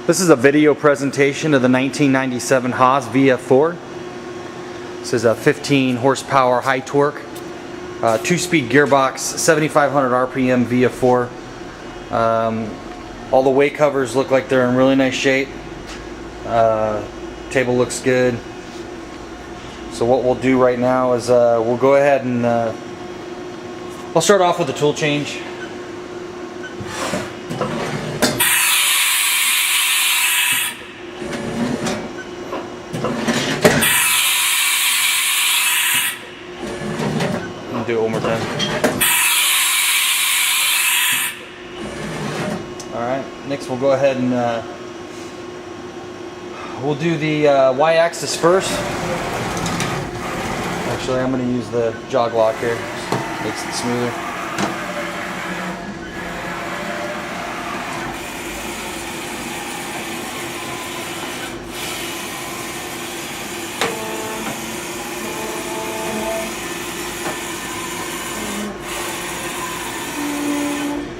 This is a video presentation of the 1997 Haas VF-4. This is a 15 horsepower high torque, 2-speed gearbox, 7,500 RPM VF-4. All the weight covers look like they're in really nice shape. Table looks good. So what we'll do right now is we'll go ahead and I'll start off with the tool change. Do it one more time. Alright, next we'll go ahead and we'll do the Y-axis first. Actually, I'm going to use the jog lock here. Makes it smoother.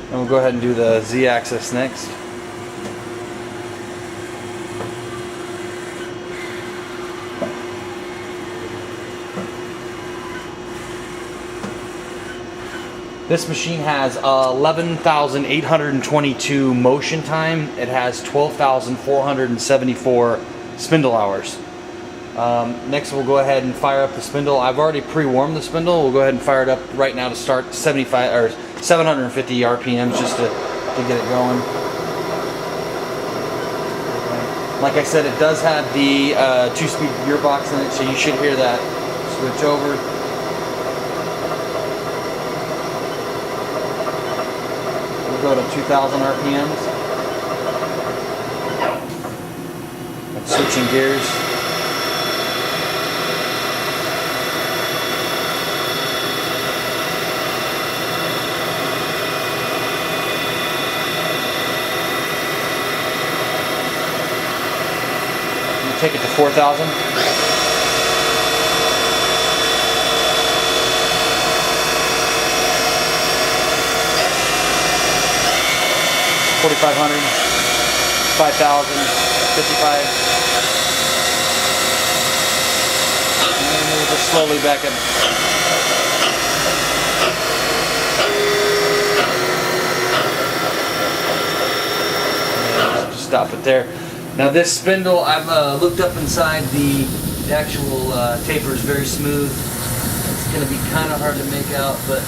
And we'll go ahead and do the Z-axis next. This machine has 11,822 motion time. It has 12,474 spindle hours. Next we'll go ahead and fire up the spindle. I've already pre-warmed the spindle. We'll go ahead and fire it up right now to start 750 RPMs just to get it going. Like I said, it does have the 2-speed gearbox in it, so you should hear that switch over. We'll go to 2,000 RPMs. That's switching gears. Take it to 4,000. 4,500, 5,000, 55. And we'll just slowly back up. And just stop it there. Now this spindle, I've looked up inside the actual taper is very smooth. It's going to be kind of hard to make out, but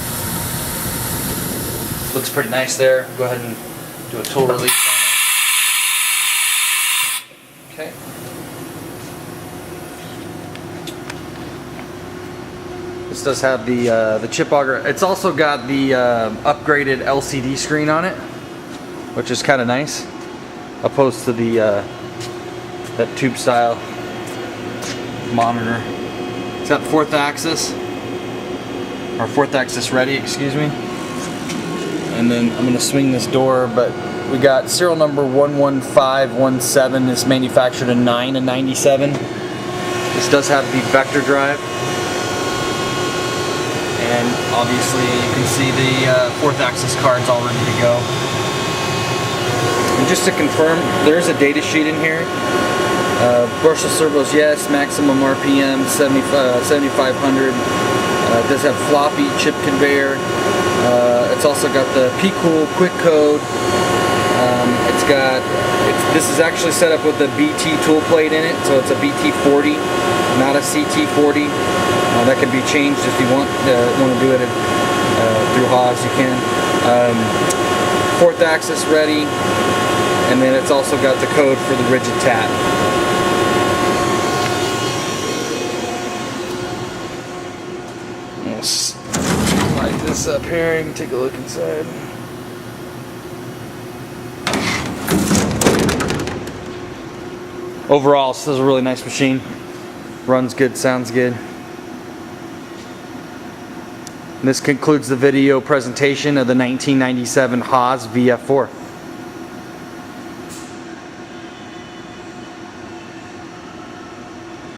looks pretty nice there. Go ahead and do a tool release on it. Okay. This does have the chip auger. It's also got the upgraded LCD screen on it, which is kind of nice, opposed to the that tube style monitor. It's got 4th axis, or 4th axis ready, excuse me. And then I'm going to swing this door, but we got serial number 11517. It's manufactured in 9 and 97. This does have the vector drive, and obviously you can see the 4th axis cards all ready to go. And just to confirm, there's a data sheet in here. Brushless servos, yes. Maximum RPM 7,500. It does have floppy chip conveyor. It's also got the P-Cool quick code. This is actually set up with the BT tool plate in it, so it's a BT40, not a CT40. That can be changed if you want to do it through Haas. You can. 4th axis ready. And then it's also got the code for the rigid tap. Let's light this up here and take a look inside. Overall, this is a really nice machine. Runs good, sounds good. And this concludes the video presentation of the 1997 Haas VF-4.